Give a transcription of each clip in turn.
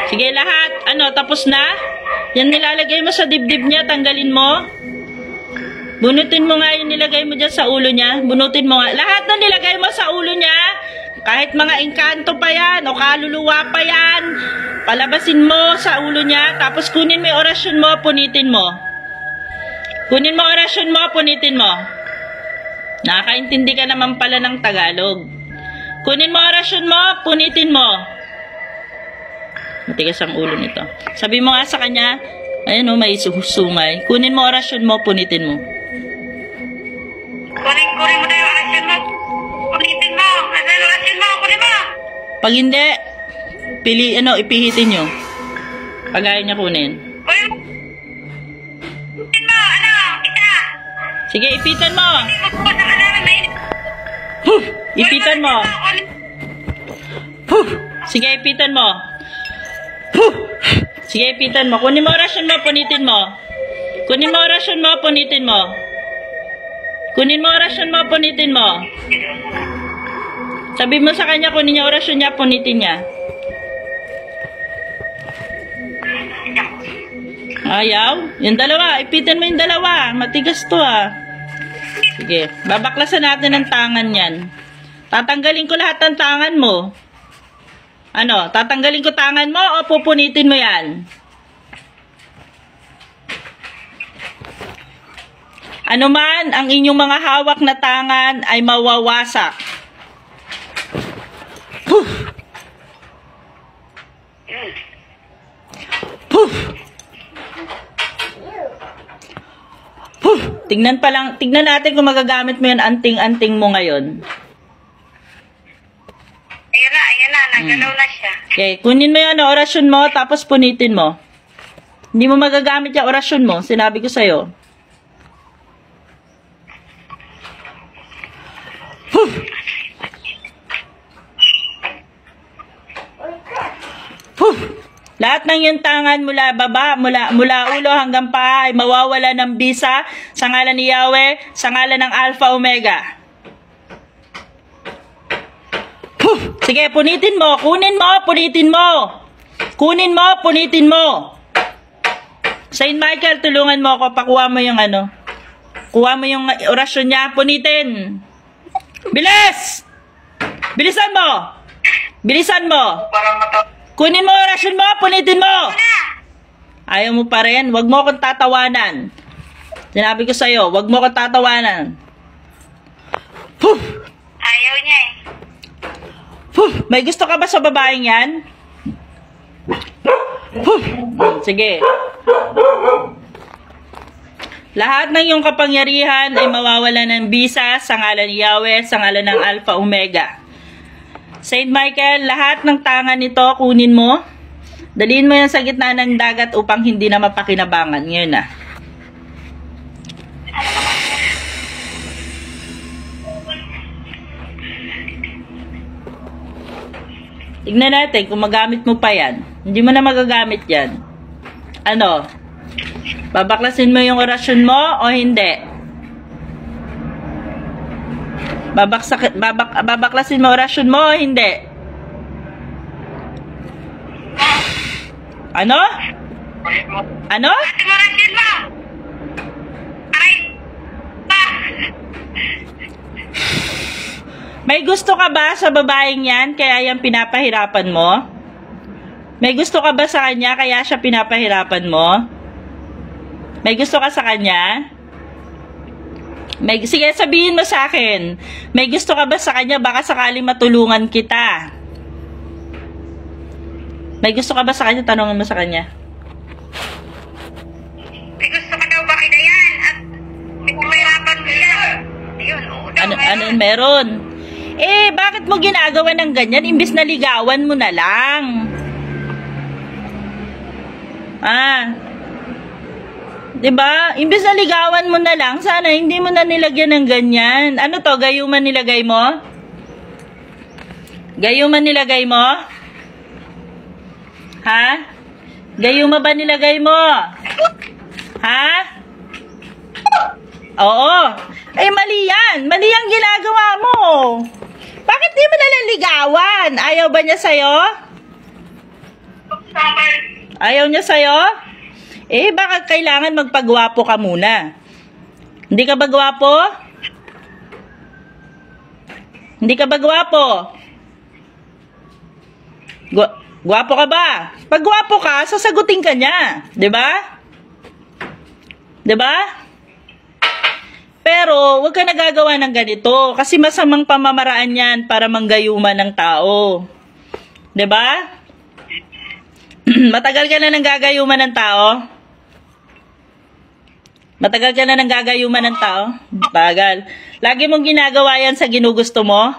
Sige, lahat. Ano, tapos na? Yan nilalagay mo sa dibdib niya, tanggalin mo. Bunutin mo nga yung nilagay mo dyan sa ulo niya. Bunutin mo nga. Lahat na nilagay mo sa ulo niya, kahit mga engkanto pa yan, o kaluluwa pa yan, palabasin mo sa ulo niya, tapos kunin mo yung orasyon mo, punitin mo. Kunin mo orasyon mo, punitin mo. Nakakaintindi ka naman pala ng Tagalog. Kunin mo orasyon mo, punitin mo. Matigas ang ulo nito. Sabi mo nga sa kanya, ayun o, may sungay. Kunin mo orasyon mo, punitin mo. Kunin mo na yung orasyon mo. Punitin mo. Ano yung orasyon mo? Kunin mo. Pag hindi, ipihitin nyo. Pag ayaw niya kunin. Kunin mo. Ano? Kita. Sige, ipitan mo. Magpupunta ka namin mainit. Ipitan mo. Sige, ipitan mo. Sige, ipitan mo. Kunin mo orasyon mo, punitin mo. Kunin mo orasyon mo, punitin mo. Kunin mo orasyon mo, punitin mo. Sabi mo sa kanya, kunin niya orasyon niya, punitin niya. Ayaw? Yung dalawa, ipitan mo yung dalawa. Matigas to ah. Sige, babaklasan natin ang tangan yan. Tatanggalin ko lahat ng tangan mo. Ano, tatanggalin ko tangan mo o pupunitin mo yan? Ano man ang inyong mga hawak na tangan ay mawawasak. Poof! Poof! Poof! Tignan natin kung magagamit mo yan anting-anting mo ngayon. Ayan na, nagalaw na siya. Okay, kunin mo yan ang orasyon mo, tapos punitin mo. Hindi mo magagamit yung orasyon mo, sinabi ko sa'yo. Poof! Poof! Lahat ng yung tangan mula baba, mula ulo hanggang paa ay mawawala ng bisa sa ngalan ni Yahweh, sa ngalan ng Alpha Omega. Poof! Sige, punitin mo. Kunin mo, punitin mo. Kunin mo, punitin mo. Saint Michael, tulungan mo ako. Pakuha mo yung ano. Kuha mo yung orasyon niya. Punitin. Bilis! Bilisan mo! Bilisan mo! Kunin mo orasyon mo, punitin mo! Ayaw mo pa rin? Huwag mo akong tatawanan. Sinabi ko sa'yo, huwag mo akong tatawanan. Poof! Ayaw niya eh. Poof! May gusto ka ba sa babaeng yan? Poof! Sige. Lahat ng iyong kapangyarihan ay mawawala ng bisa sa ngalan ni Yahweh, sa ngalan ng Alpha Omega. Saint Michael, lahat ng tangan nito, kunin mo. Dalhin mo yan sa gitna ng dagat upang hindi na mapakinabangan. Ngayon na. Tignan natin kung magamit mo pa yan. Hindi mo na magagamit yan. Ano? Babaklasin mo yung orasyon mo o hindi? Babaklasin mo orasyon mo o hindi? Ano? Ano? Orasyon mo! Aray! Pa! May gusto ka ba sa babaeng yan kaya yan pinapahirapan mo? May gusto ka ba sa kanya kaya siya pinapahirapan mo? May gusto ka sa kanya? Sige, sabihin mo sa akin. May gusto ka ba sa kanya? Baka sakaling matulungan kita. May gusto ka ba sa kanya? Tanongin mo sa kanya. May gusto ka daw ba kay Dayan? At may pumahirapan mo siya. Ayun, oo daw. Ano meron? Eh, bakit mo ginagawa ng ganyan? Imbis na ligawan mo na lang. Diba? Imbis na ligawan mo na lang, sana hindi mo na nilagyan ng ganyan. Ano to? Gayuman nilagay mo? Gayuman nilagay mo? Ha? Gayuma ba nilagay mo? Ha? Oo. Eh, mali yan. Mali ang ginagawa mo. Bakit di mo na naliligawan? Ayaw ba niya sa'yo? Saka Ayaw niya sa'yo? Eh, baka kailangan magpagwapo ka muna. Hindi ka ba gwapo? Hindi ka ba gwapo? Gwapo ka ba? Pag gwapo ka, sasagutin ka niya. 'Di ba? 'Di ba? Pero, huwag ka nagagawa ng ganito. Kasi masamang pamamaraan yan para manggayuman ng tao. 'Di ba? Matagal ka na nang gagayuman ng tao? Matagal ka na nang gagayuman ng tao? Bagal. Lagi mong ginagawa yan sa ginugusto mo?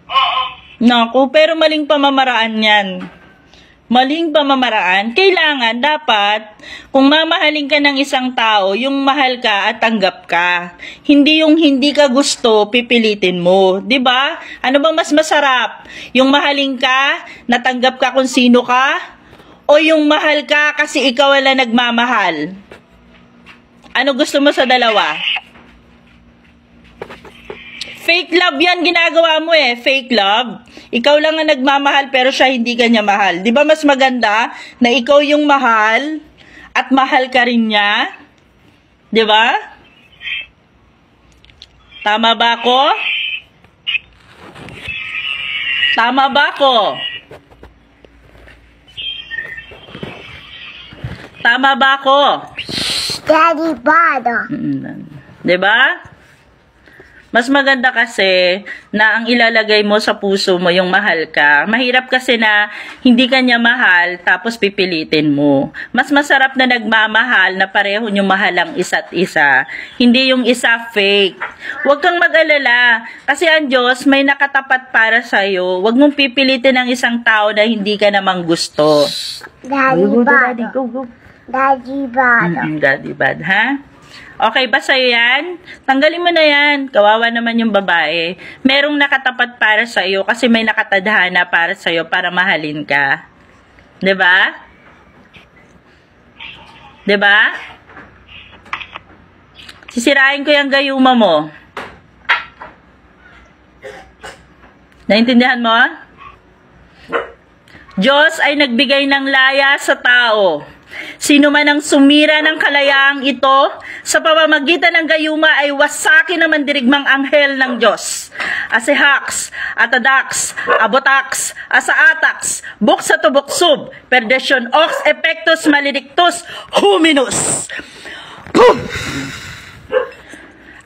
Oo. Naku, pero maling pamamaraan yan. Maling pamamaraan. Kailangan, dapat, kung mamahalin ka ng isang tao, yung mahal ka at tanggap ka. Hindi yung hindi ka gusto, pipilitin mo. 'Di ba? Ano bang mas masarap? Yung mahalin ka, natanggap ka kung sino ka? O yung mahal ka kasi ikaw wala nagmamahal? Ano gusto mo sa dalawa? Fake love yan ginagawa mo eh. Fake love. Ikaw lang ang nagmamahal pero siya hindi ka niya mahal. Di ba mas maganda na ikaw yung mahal at mahal ka rin niya? Di ba? Tama ba ako? Tama ba ako? Tama ba ako? Daddy Bada. Diba? Mas maganda kasi na ang ilalagay mo sa puso mo yung mahal ka. Mahirap kasi na hindi ka niya mahal tapos pipilitin mo. Mas masarap na nagmamahal na pareho nyo mahal ang isa't isa. Hindi yung isa fake. Huwag kang mag-alala kasi ang Diyos may nakatapat para sa'yo. Huwag mong pipilitin ang isang tao na hindi ka namang gusto. Daddy Bada. Go. Daddy Bada. Daddy bad, ha? Okay ba sa'yo yan? Tanggalin mo na yan. Kawawa naman yung babae. Merong nakatapat para sa'yo kasi may nakatadhana para sa'yo para mahalin ka. 'Di ba? 'Di ba? Sisirain ko yung gayuma mo. Naintindihan mo? Diyos ay nagbigay ng laya sa tao. Sino man ang sumira ng kalayaang ito, sa pamamagitan ng gayuma ay wasakin naman dirigmang anghel ng Diyos. Asehaks, atadax, abotax, asaatax, buksatubuksub, perdesyon ox, epectus maledictus, huminus.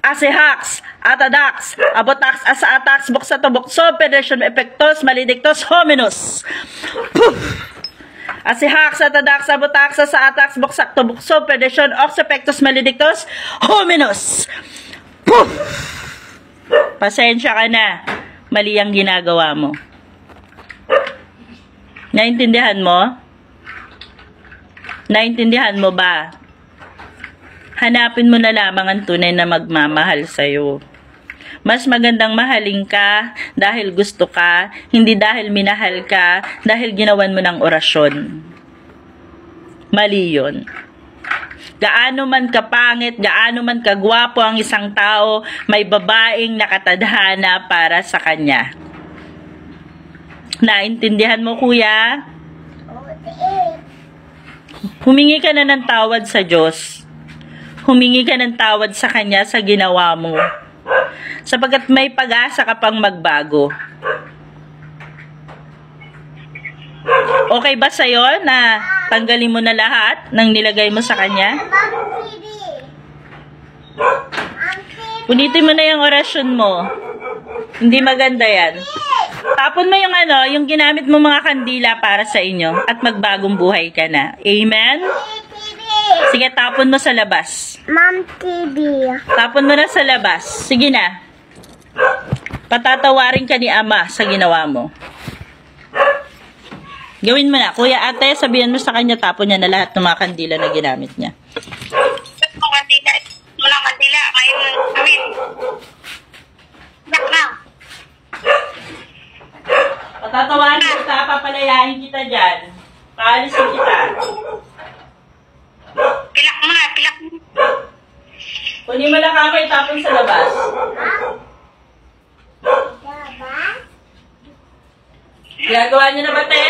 Asehaks, atadax, abotax, asaatax, buksatubuksub, perdesyon epectus maledictus, hominus. Asehaks, atadax, abotax, asaatax, buksatubuksub, perdesyon ox, epectus maledictus, hominus. Pasensya ka na. Mali ang ginagawa mo. Naintindihan mo? Naintindihan mo ba? Hanapin mo na lamang ang tunay na magmamahal sa'yo. Mas magandang mahalin ka dahil gusto ka, hindi dahil minahal ka, dahil ginawan mo ng orasyon. Mali yun. Gaano man kapangit, gaano man kagwapo ang isang tao, may babaeng nakatadhana para sa kanya. Naintindihan mo, kuya? Humingi ka na ng tawad sa Diyos. Humingi ka ng tawad sa Kanya sa ginawa mo. Sapagkat may pag-asa ka pang magbago. Okay ba sa'yo na tanggalin mo na lahat ng nilagay mo sa Kanya? Punitin mo na yung orasyon mo. Hindi maganda yan. Tapon mo yung yung ginamit mo mga kandila para sa inyo at magbagong buhay ka na. Amen? Sige, tapon mo sa labas. Mom TV. Tapon mo na sa labas. Sige na. Patatawarin ka ni Ama sa ginawa mo. Gawin mo na. Kuya, ate, sabihan mo sa kanya, tapon niya na lahat ng mga kandila na ginamit niya. Kandila. Walang kandila. Kain mo namin. Patatawarin kita, papalayain kita dyan. Paalisin kita. Pilak mo na. Pilak mo. Kunin mo na kamay, tapon sa labas. Ginagawa niyo na ba, te?